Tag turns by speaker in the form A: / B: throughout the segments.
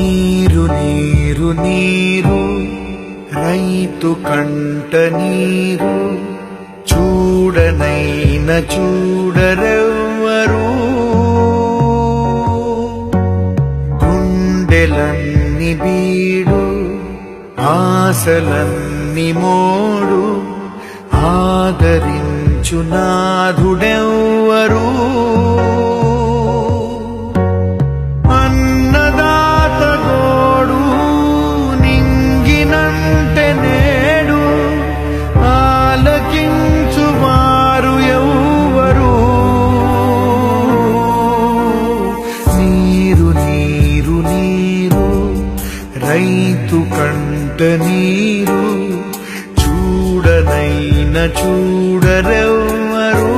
A: ನೀರು ನೀರು ನೀರು ರೈತು ಕಂಟ ನೀರು చూడనైన చూడరెవ్వరు గుండెలన్ని బీడు ఆశలన్ని మోడు ఆదరించు నాథుడెవ్వరు అన్నదాత గోడు నింగినంటే నేడు ఆలకించువారు ఎవ్వరు నీరు నీరు నీరు రైతు కంట నీరు చూడనైన చూడరెవ్వరు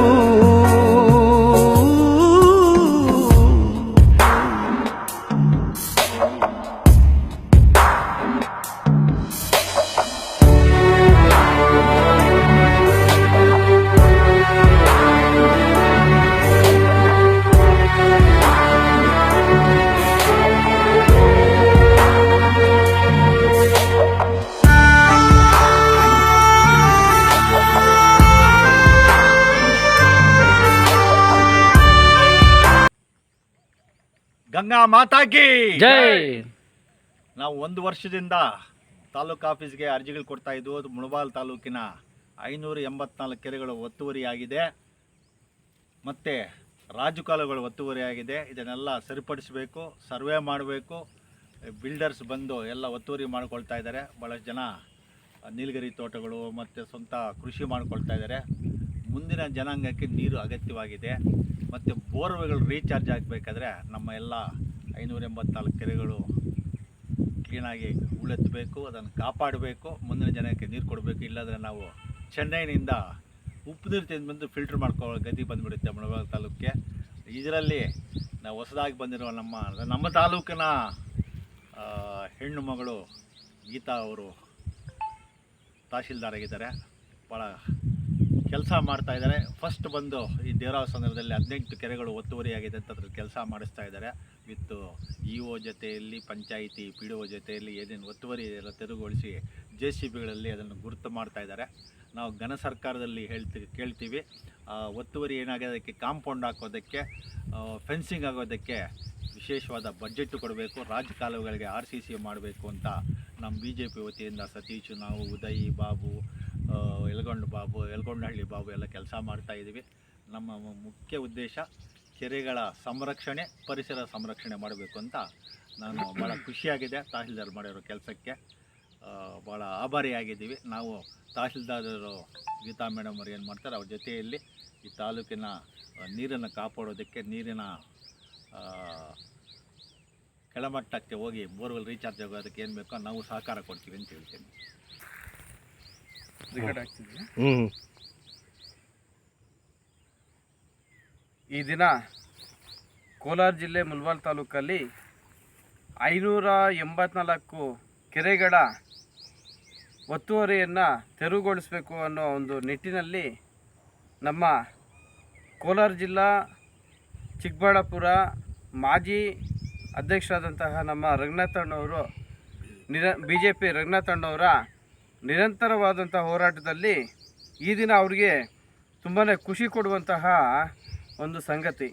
B: ಗಂಗಾ ಮಾತಾಕಿ
C: ಜೈ.
B: ನಾವು 1 ವರ್ಷದಿಂದ ತಾಲೂಕು ಆಫೀಸ್ಗೆ ಅರ್ಜಿಗಳು ಕೊಡ್ತಾ ಇದ್ವು. ಮುಳಬಾಲ್ ತಾಲೂಕಿನ 584 ಕೆರೆಗಳು ಒತ್ತುವರಿಯಾಗಿದೆ, ಮತ್ತು ರಾಜಕಾಲುಗಳು ಒತ್ತುವರಿಯಾಗಿದೆ. ಇದನ್ನೆಲ್ಲ ಸರಿಪಡಿಸಬೇಕು, ಸರ್ವೆ ಮಾಡಬೇಕು. ಬಿಲ್ಡರ್ಸ್ ಬಂದು ಎಲ್ಲ ಒತ್ತುವರಿ ಮಾಡ್ಕೊಳ್ತಾ ಇದ್ದಾರೆ. ಭಾಳಷ್ಟು ಜನ ನೀಲಗಿರಿ ತೋಟಗಳು ಮತ್ತು ಸ್ವಂತ ಕೃಷಿ ಮಾಡ್ಕೊಳ್ತಾ ಇದ್ದಾರೆ. ಮುಂದಿನ ಜನಾಂಗಕ್ಕೆ ನೀರು ಅಗತ್ಯವಾಗಿದೆ, ಮತ್ತು ಬೋರ್ವೆಗಳು ರೀಚಾರ್ಜ್ ಆಗಬೇಕಾದ್ರೆ ನಮ್ಮ ಎಲ್ಲ 584 ಕೆರೆಗಳು ಕ್ಲೀನಾಗಿ ಉಳೆತ್ತಬೇಕು, ಅದನ್ನು ಕಾಪಾಡಬೇಕು, ಮುಂದಿನ ಜನಕ್ಕೆ ನೀರು ಕೊಡಬೇಕು. ಇಲ್ಲಾಂದರೆ ನಾವು ಚೆನ್ನೈನಿಂದ ಉಪ್ಪು ನೀರು ತಂದು ಫಿಲ್ಟ್ರ್ ಮಾಡ್ಕೊಳ್ಳೋ ಗತಿ ಬಂದುಬಿಡುತ್ತೆ ಮುಳಬಾಗಿಲು ತಾಲೂಕಿಗೆ. ಇದರಲ್ಲಿ ನಾವು ಹೊಸದಾಗಿ ಬಂದಿರುವ ನಮ್ಮ ತಾಲೂಕಿನ ಹೆಣ್ಣು ಮಗಳು ಗೀತಾ ಅವರು ತಹಶೀಲ್ದಾರ್ ಆಗಿದ್ದಾರೆ. ಭಾಳ ಕೆಲಸ ಮಾಡ್ತಾ ಇದ್ದಾರೆ. ಫಸ್ಟ್ ಬಂದು ಈ ದೇವರಾವ ಸಂದರ್ಭದಲ್ಲಿ 18 ಕೆರೆಗಳು ಒತ್ತುವರಿಯಾಗಿದೆ ಅಂತ ಅದ್ರ ಕೆಲಸ ಮಾಡಿಸ್ತಾ ಇದ್ದಾರೆ. ವಿತ್ ಇಒ ಜೊತೆಯಲ್ಲಿ, ಪಂಚಾಯಿತಿ ಪಿ ಡಿ ಒ ಜೊತೆಯಲ್ಲಿ ಏನೇನು ಒತ್ತುವರಿ ಎಲ್ಲ ತೆರವುಗೊಳಿಸಿ JCBಗಳಲ್ಲಿ ಅದನ್ನು ಗುರುತು ಮಾಡ್ತಾ ಇದ್ದಾರೆ. ನಾವು ಘನ ಸರ್ಕಾರದಲ್ಲಿ ಕೇಳ್ತೀವಿ, ಒತ್ತುವರಿ ಏನಾಗಿದೆ ಅದಕ್ಕೆ ಕಾಂಪೌಂಡ್ ಹಾಕೋದಕ್ಕೆ, ಫೆನ್ಸಿಂಗ್ ಆಗೋದಕ್ಕೆ ವಿಶೇಷವಾದ ಬಡ್ಜೆಟ್ ಕೊಡಬೇಕು, ರಾಜ್ಯ ಕಾಲುವೆಗಳಿಗೆ RCC ಮಾಡಬೇಕು ಅಂತ ನಮ್ಮ BJP ವತಿಯಿಂದ ಸತೀಶ್, ನಾವು ಉದಯ್ ಬಾಬು, ಯಲಗೊಂಡಹಳ್ಳಿ ಬಾಬು ಎಲ್ಲ ಕೆಲಸ ಮಾಡ್ತಾ ಇದ್ದೀವಿ. ನಮ್ಮ ಮುಖ್ಯ ಉದ್ದೇಶ ಕೆರೆಗಳ ಸಂರಕ್ಷಣೆ, ಪರಿಸರ ಸಂರಕ್ಷಣೆ ಮಾಡಬೇಕು ಅಂತ. ನಾನು ಭಾಳ ಖುಷಿಯಾಗಿದೆ ತಹಶೀಲ್ದಾರ್ ಮಾಡಿರೋ ಕೆಲಸಕ್ಕೆ, ಭಾಳ ಆಭಾರಿಯಾಗಿದ್ದೀವಿ. ನಾವು ತಹಶೀಲ್ದಾರರು ಗೀತಾ ಮೇಡಮ್ ಅವರು ಏನು ಮಾಡ್ತಾರೆ, ಅವ್ರ ಜೊತೆಯಲ್ಲಿ ಈ ತಾಲೂಕಿನ ನೀರನ್ನು ಕಾಪಾಡೋದಕ್ಕೆ, ನೀರಿನ ಕೆಳಮಟ್ಟಕ್ಕೆ ಹೋಗಿ ಬೋರ್ವೆಲ್ ರೀಚಾರ್ಜ್ ಆಗೋದಕ್ಕೆ ಏನು ಬೇಕೋ ನಾವು ಸಹಕಾರ ಕೊಡ್ತೀವಿ ಅಂತ ಹೇಳ್ತೀನಿ.
C: ಈ ದಿನ ಕೋಲಾರ ಜಿಲ್ಲೆ ಮುಳಬಾಲ್ ತಾಲೂಕಲ್ಲಿ 584 ಕೆರೆಗಳ ಒತ್ತುವರಿಯನ್ನು ತೆರವುಗೊಳಿಸಬೇಕು ಅನ್ನೋ ಒಂದು ನಿಟ್ಟಿನಲ್ಲಿ ನಮ್ಮ ಕೋಲಾರ ಜಿಲ್ಲಾ ಚಿಕ್ಕಬಳ್ಳಾಪುರ ಮಾಜಿ ಅಧ್ಯಕ್ಷರಾದಂತಹ ನಮ್ಮ ರಂಗನಾಥಣ್ಣವರು BJP ರಂಗನಾಥಣ್ಣವರ ನಿರಂತರವಾದಂಥ ಹೋರಾಟದಲ್ಲಿ ಈ ದಿನ ಅವ್ರಿಗೆ ತುಂಬಾ ಖುಷಿ ಕೊಡುವಂತಹ ಒಂದು ಸಂಗತಿ.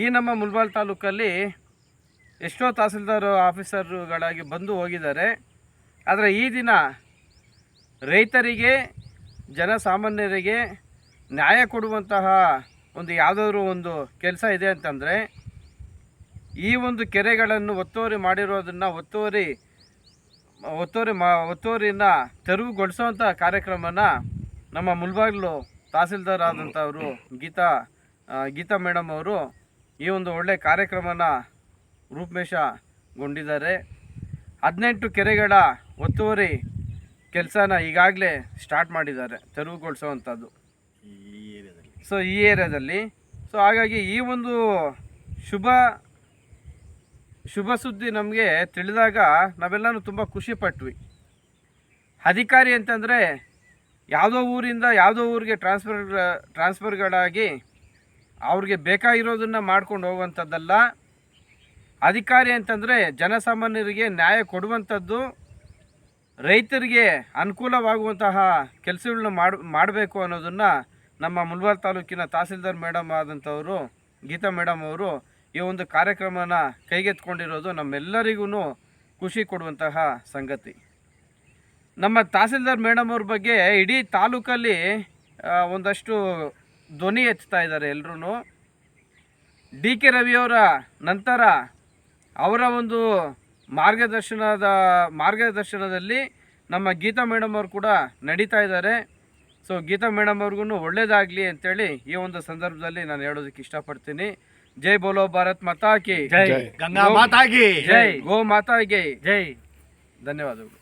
C: ಈ ನಮ್ಮ ಮುಳಬಾಲ್ ತಾಲೂಕಲ್ಲಿ ಎಷ್ಟೋ ತಹಸೀಲ್ದಾರ್ ಆಫೀಸರ್ಗಳಾಗಿ ಬಂದು ಹೋಗಿದ್ದಾರೆ. ಆದರೆ ಈ ದಿನ ರೈತರಿಗೆ, ಜನಸಾಮಾನ್ಯರಿಗೆ ನ್ಯಾಯ ಕೊಡುವಂತಹ ಒಂದು ಯಾವುದಾದ್ರೂ ಒಂದು ಕೆಲಸ ಇದೆ ಅಂತಂದರೆ ಈ ಒಂದು ಕೆರೆಗಳನ್ನು ಒತ್ತುವರಿ ಮಾಡಿರೋದನ್ನು ಒತ್ತುವರಿನ ತೆರವುಗೊಳಿಸೋವಂಥ ಕಾರ್ಯಕ್ರಮನ ನಮ್ಮ ಮುಳಬಾಗಿಲು ತಹಸೀಲ್ದಾರ್ ಆದಂಥವರು ಗೀತಾ ಮೇಡಮ್ ಅವರು ಈ ಒಂದು ಒಳ್ಳೆಯ ಕಾರ್ಯಕ್ರಮನ ರೂಪುರೇಷೆಗೊಂಡಿದ್ದಾರೆ. 18 ಕೆರೆಗಳ ಒತ್ತುವರಿ ಕೆಲಸನ ಈಗಾಗಲೇ ಸ್ಟಾರ್ಟ್ ಮಾಡಿದ್ದಾರೆ, ತೆರವುಗೊಳಿಸೋವಂಥದ್ದು ಈ ಏರಿಯಾದಲ್ಲಿ. ಸೊ ಹಾಗಾಗಿ ಈ ಒಂದು ಶುಭ ಸುದ್ದಿ ನಮಗೆ ತಿಳಿದಾಗ ನಾವೆಲ್ಲನೂ ತುಂಬ ಖುಷಿಪಟ್ವಿ. ಅಧಿಕಾರಿ ಅಂತಂದರೆ ಯಾವುದೋ ಊರಿಂದ ಯಾವುದೋ ಊರಿಗೆ ಟ್ರಾನ್ಸ್ಫರ್ಗಳಾಗಿ ಅವ್ರಿಗೆ ಬೇಕಾಗಿರೋದನ್ನು ಮಾಡ್ಕೊಂಡು ಹೋಗುವಂಥದ್ದಲ್ಲ. ಅಧಿಕಾರಿ ಅಂತಂದರೆ ಜನಸಾಮಾನ್ಯರಿಗೆ ನ್ಯಾಯ ಕೊಡುವಂಥದ್ದು, ರೈತರಿಗೆ ಅನುಕೂಲವಾಗುವಂತಹ ಕೆಲಸಗಳನ್ನ ಮಾಡಬೇಕು ಅನ್ನೋದನ್ನು ನಮ್ಮ ಮುಳಬಾಗಿಲು ತಾಲೂಕಿನ ತಹಸೀಲ್ದಾರ್ ಮೇಡಮ್ ಆದಂಥವರು ಗೀತಾ ಮೇಡಮ್ ಅವರು ಈ ಒಂದು ಕಾರ್ಯಕ್ರಮನ ಕೈಗೆತ್ಕೊಂಡಿರೋದು ನಮ್ಮೆಲ್ಲರಿಗೂ ಖುಷಿ ಕೊಡುವಂತಹ ಸಂಗತಿ. ನಮ್ಮ ತಹಸೀಲ್ದಾರ್ ಮೇಡಮ್ ಅವ್ರ ಬಗ್ಗೆ ಇಡೀ ತಾಲೂಕಲ್ಲಿ ಒಂದಷ್ಟು ಧ್ವನಿ ಎತ್ತಾ ಇದ್ದಾರೆ ಎಲ್ಲರೂ. ಡಿ ಕೆ ರವಿಯವರ ನಂತರ ಅವರ ಒಂದು ಮಾರ್ಗದರ್ಶನದಲ್ಲಿ ನಮ್ಮ ಗೀತಾ ಮೇಡಮ್ ಅವರು ಕೂಡ ನಡೀತಾ ಇದ್ದಾರೆ. ಸೊ ಗೀತಾ ಮೇಡಮ್ ಅವ್ರಿಗೂ ಒಳ್ಳೇದಾಗಲಿ ಅಂತೇಳಿ ಈ ಒಂದು ಸಂದರ್ಭದಲ್ಲಿ ನಾನು ಹೇಳೋದಕ್ಕೆ ಇಷ್ಟಪಡ್ತೀನಿ. ಜೈ ಬೋಲೋ ಭಾರತ್ ಮಾತಾ ಕಿ
B: ಗಂಗಾ ಮಾತಾಗಿ
C: ಜೈ, ಗೋ ಮಾತಾಗೆ ಜೈ. ಧನ್ಯವಾದಗಳು.